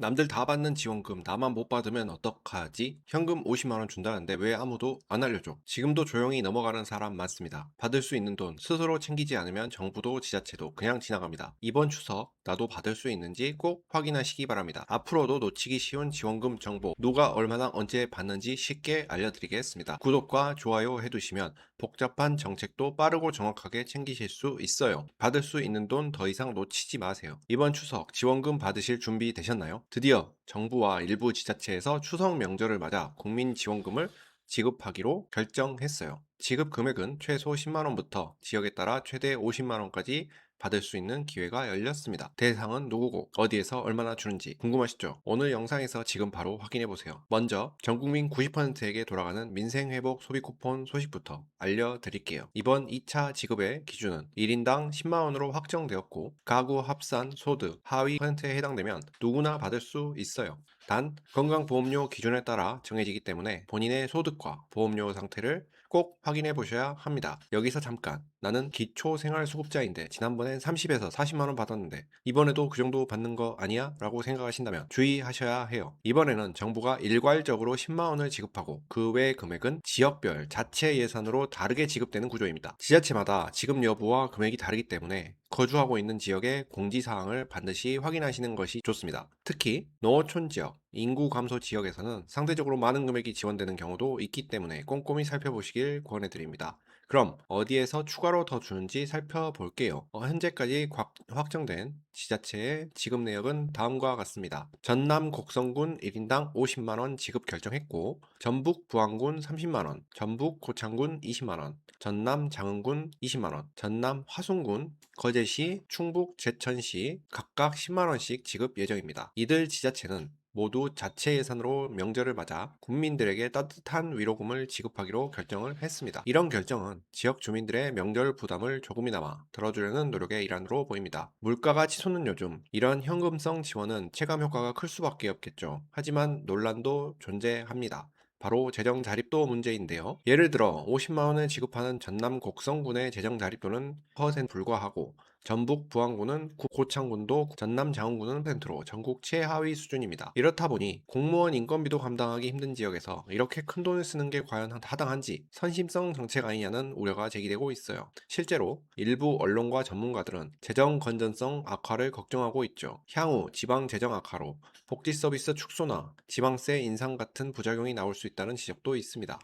남들 다 받는 지원금 나만 못 받으면 어떡하지? 현금 50만 원 준다는데 왜 아무도 안 알려줘? 지금도 조용히 넘어가는 사람 많습니다. 받을 수 있는 돈 스스로 챙기지 않으면 정부도 지자체도 그냥 지나갑니다. 이번 추석 나도 받을 수 있는지 꼭 확인하시기 바랍니다. 앞으로도 놓치기 쉬운 지원금 정보, 누가 얼마나 언제 받는지 쉽게 알려드리겠습니다. 구독과 좋아요 해두시면 복잡한 정책도 빠르고 정확하게 챙기실 수 있어요. 받을 수 있는 돈 더 이상 놓치지 마세요. 이번 추석 지원금 받으실 준비 되셨나요? 드디어 정부와 일부 지자체에서 추석 명절을 맞아 국민 지원금을 지급하기로 결정했어요. 지급 금액은 최소 10만 원부터 지역에 따라 최대 50만 원까지 받을 수 있는 기회가 열렸습니다. 대상은 누구고 어디에서 얼마나 주는지 궁금하시죠? 오늘 영상에서 지금 바로 확인해 보세요. 먼저 전 국민 90%에게 돌아가는 민생회복 소비 쿠폰 소식부터 알려드릴게요. 이번 2차 지급의 기준은 1인당 10만 원으로 확정되었고 가구 합산 소득 하위 퍼센트에 해당되면 누구나 받을 수 있어요. 단 건강보험료 기준에 따라 정해지기 때문에 본인의 소득과 보험료 상태를 꼭 확인해 보셔야 합니다. 여기서 잠깐, 나는 기초생활수급자인데 지난번엔 30에서 40만 원 받았는데 이번에도 그 정도 받는 거 아니야? 라고 생각하신다면 주의하셔야 해요. 이번에는 정부가 일괄적으로 10만 원을 지급하고 그 외 금액은 지역별 자체 예산으로 다르게 지급되는 구조입니다. 지자체마다 지급 여부와 금액이 다르기 때문에 거주하고 있는 지역의 공지사항을 반드시 확인하시는 것이 좋습니다. 특히 농어촌 지역, 인구 감소 지역에서는 상대적으로 많은 금액이 지원되는 경우도 있기 때문에 꼼꼼히 살펴보시길 권해드립니다. 그럼 어디에서 추가로 더 주는지 살펴볼게요. 현재까지 확정된 지자체의 지급 내역은 다음과 같습니다. 전남 곡성군 1인당 50만원 지급 결정했고, 전북 부안군 30만원, 전북 고창군 20만원, 전남 장흥군 20만원, 전남 화순군, 거제시, 충북 제천시 각각 10만원씩 지급 예정입니다. 이들 지자체는 모두 자체 예산으로 명절을 맞아 국민들에게 따뜻한 위로금을 지급하기로 결정을 했습니다. 이런 결정은 지역 주민들의 명절 부담을 조금이나마 덜어주려는 노력의 일환으로 보입니다. 물가가 치솟는 요즘 이런 현금성 지원은 체감 효과가 클 수밖에 없겠죠. 하지만 논란도 존재합니다. 바로 재정 자립도 문제인데요. 예를 들어 50만 원을 지급하는 전남 곡성군의 재정 자립도는 1% 불과하고 전북 부안군은 고창군도 전남 장흥군은 10%로 전국 최하위 수준입니다. 이렇다 보니 공무원 인건비도 감당하기 힘든 지역에서 이렇게 큰 돈을 쓰는 게 과연 타당한지 선심성 정책 아니냐는 우려가 제기되고 있어요. 실제로 일부 언론과 전문가들은 재정 건전성 악화를 걱정하고 있죠. 향후 지방 재정 악화로 복지 서비스 축소나 지방세 인상 같은 부작용이 나올 수 있다는 지적도 있습니다.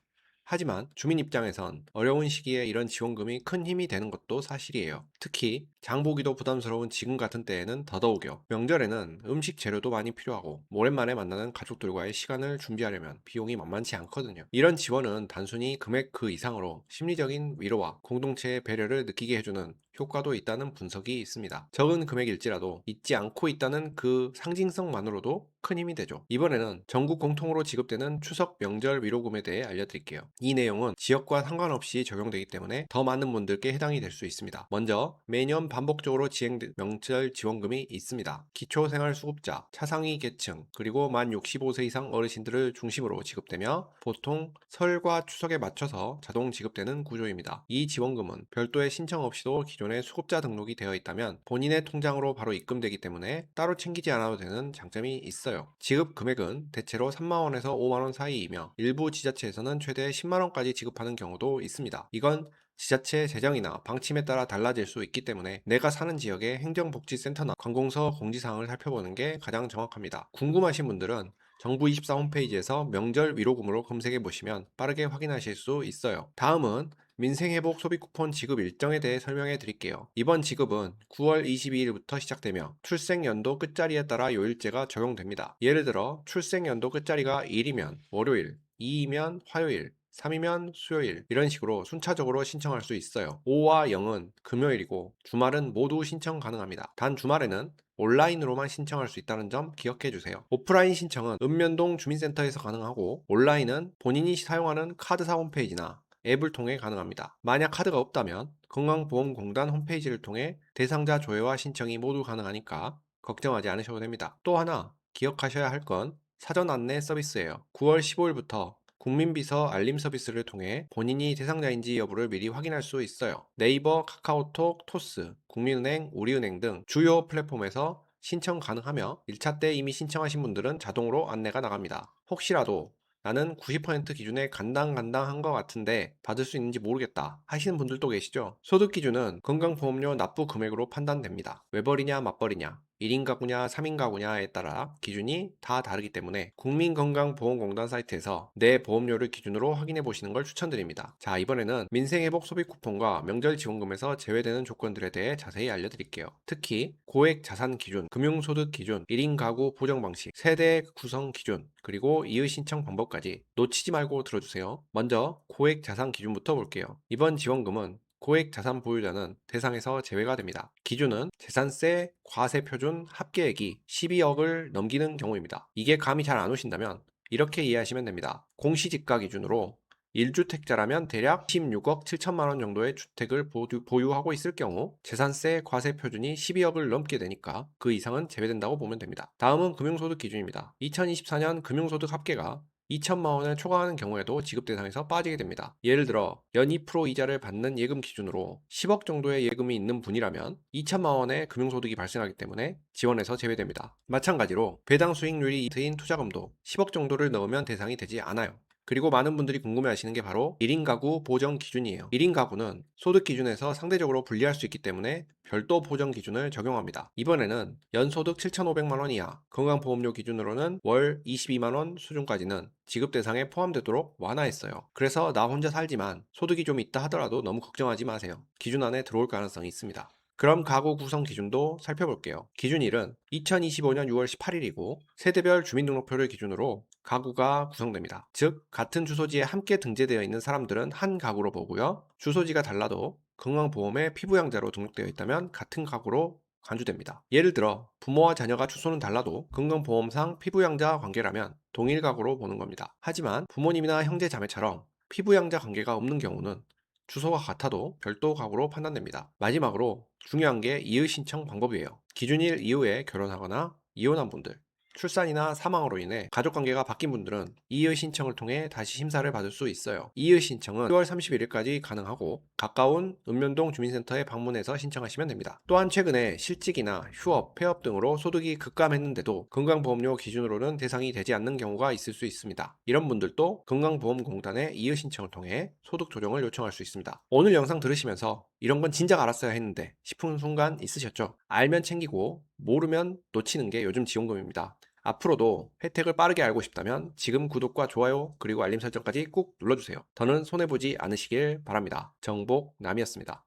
하지만 주민 입장에선 어려운 시기에 이런 지원금이 큰 힘이 되는 것도 사실이에요. 특히 장보기도 부담스러운 지금 같은 때에는 더더욱요. 명절에는 음식 재료도 많이 필요하고 오랜만에 만나는 가족들과의 시간을 준비하려면 비용이 만만치 않거든요. 이런 지원은 단순히 금액 그 이상으로 심리적인 위로와 공동체의 배려를 느끼게 해주는 효과도 있다는 분석이 있습니다. 적은 금액일지라도 잊지 않고 있다는 그 상징성만으로도 큰 힘이 되죠. 이번에는 전국 공통으로 지급되는 추석 명절 위로금에 대해 알려드릴게요. 이 내용은 지역과 상관없이 적용되기 때문에 더 많은 분들께 해당이 될 수 있습니다. 먼저 매년 반복적으로 지행된 명절 지원금이 있습니다. 기초생활수급자, 차상위 계층, 그리고 만 65세 이상 어르신들을 중심으로 지급되며 보통 설과 추석에 맞춰서 자동 지급되는 구조입니다. 이 지원금은 별도의 신청 없이도 기존에 수급자 등록이 되어 있다면 본인의 통장으로 바로 입금되기 때문에 따로 챙기지 않아도 되는 장점이 있어요. 지급 금액은 대체로 3만 원에서 5만 원 사이이며 일부 지자체에서는 최대 10만 원까지 지급하는 경우도 있습니다. 이건 지자체 재정이나 방침에 따라 달라질 수 있기 때문에 내가 사는 지역의 행정복지센터나 관공서 공지사항을 살펴보는 게 가장 정확합니다. 궁금하신 분들은 정부24 홈페이지에서 명절 위로금으로 검색해 보시면 빠르게 확인하실 수 있어요. 다음은 민생회복 소비 쿠폰 지급 일정에 대해 설명해 드릴게요. 이번 지급은 9월 22일부터 시작되며 출생연도 끝자리에 따라 요일제가 적용됩니다. 예를 들어 출생연도 끝자리가 1이면 월요일, 2이면 화요일, 3이면 수요일 이런 식으로 순차적으로 신청할 수 있어요. 5와 0은 금요일이고 주말은 모두 신청 가능합니다. 단 주말에는 온라인으로만 신청할 수 있다는 점 기억해 주세요. 오프라인 신청은 읍면동 주민센터에서 가능하고 온라인은 본인이 사용하는 카드사 홈페이지나 앱을 통해 가능합니다. 만약 카드가 없다면 건강보험공단 홈페이지를 통해 대상자 조회와 신청이 모두 가능하니까 걱정하지 않으셔도 됩니다. 또 하나 기억하셔야 할 건 사전 안내 서비스예요. 9월 15일부터 국민비서 알림 서비스를 통해 본인이 대상자인지 여부를 미리 확인할 수 있어요. 네이버, 카카오톡, 토스, 국민은행, 우리은행 등 주요 플랫폼에서 신청 가능하며 1차 때 이미 신청하신 분들은 자동으로 안내가 나갑니다. 혹시라도 나는 90% 기준에 간당간당한 것 같은데 받을 수 있는지 모르겠다 하시는 분들도 계시죠? 소득 기준은 건강보험료 납부 금액으로 판단됩니다. 외벌이냐 맞벌이냐 1인 가구냐 3인 가구냐에 따라 기준이 다 다르기 때문에 국민건강보험공단 사이트에서 내 보험료를 기준으로 확인해 보시는 걸 추천드립니다. 자, 이번에는 민생회복 소비 쿠폰과 명절 지원금에서 제외되는 조건들에 대해 자세히 알려드릴게요. 특히 고액 자산 기준, 금융소득 기준, 1인 가구 보정 방식, 세대 구성 기준, 그리고 이의 신청 방법까지 놓치지 말고 들어주세요. 먼저 고액 자산 기준부터 볼게요. 이번 지원금은 고액 자산 보유자는 대상에서 제외가 됩니다. 기준은 재산세 과세 표준 합계액이 12억을 넘기는 경우입니다. 이게 감이 잘 안 오신다면 이렇게 이해하시면 됩니다. 공시지가 기준으로 1주택자라면 대략 16억 7천만 원 정도의 주택을 보유하고 있을 경우 재산세 과세 표준이 12억을 넘게 되니까 그 이상은 제외된다고 보면 됩니다. 다음은 금융소득 기준입니다. 2024년 금융소득 합계가 2천만 원을 초과하는 경우에도 지급 대상에서 빠지게 됩니다. 예를 들어 연 2% 이자를 받는 예금 기준으로 10억 정도의 예금이 있는 분이라면 2천만 원의 금융소득이 발생하기 때문에 지원에서 제외됩니다. 마찬가지로 배당 수익률이 2%인 투자금도 10억 정도를 넣으면 대상이 되지 않아요. 그리고 많은 분들이 궁금해 하시는 게 바로 1인 가구 보정 기준이에요. 1인 가구는 소득 기준에서 상대적으로 불리할 수 있기 때문에 별도 보정 기준을 적용합니다. 이번에는 연소득 7,500만 원 이하, 건강보험료 기준으로는 월 22만 원 수준까지는 지급 대상에 포함되도록 완화했어요. 그래서 나 혼자 살지만 소득이 좀 있다 하더라도 너무 걱정하지 마세요. 기준 안에 들어올 가능성이 있습니다. 그럼 가구 구성 기준도 살펴볼게요. 기준일은 2025년 6월 18일이고 세대별 주민등록표를 기준으로 가구가 구성됩니다. 즉 같은 주소지에 함께 등재되어 있는 사람들은 한 가구로 보고요. 주소지가 달라도 건강보험에 피부양자로 등록되어 있다면 같은 가구로 간주됩니다. 예를 들어 부모와 자녀가 주소는 달라도 건강보험상 피부양자 관계라면 동일 가구로 보는 겁니다. 하지만 부모님이나 형제 자매처럼 피부양자 관계가 없는 경우는 주소가 같아도 별도 가구로 판단됩니다. 마지막으로 중요한 게 이의 신청 방법이에요. 기준일 이후에 결혼하거나 이혼한 분들, 출산이나 사망으로 인해 가족관계가 바뀐 분들은 이의 신청을 통해 다시 심사를 받을 수 있어요. 이의 신청은 10월 31일까지 가능하고 가까운 읍면동 주민센터에 방문해서 신청하시면 됩니다. 또한 최근에 실직이나 휴업, 폐업 등으로 소득이 급감했는데도 건강보험료 기준으로는 대상이 되지 않는 경우가 있을 수 있습니다. 이런 분들도 건강보험공단에 이의 신청을 통해 소득 조정을 요청할 수 있습니다. 오늘 영상 들으시면서 이런 건 진작 알았어야 했는데 싶은 순간 있으셨죠? 알면 챙기고 모르면 놓치는 게 요즘 지원금입니다. 앞으로도 혜택을 빠르게 알고 싶다면 지금 구독과 좋아요 그리고 알림 설정까지 꾹 눌러주세요. 더는 손해보지 않으시길 바랍니다. 정복남이었습니다.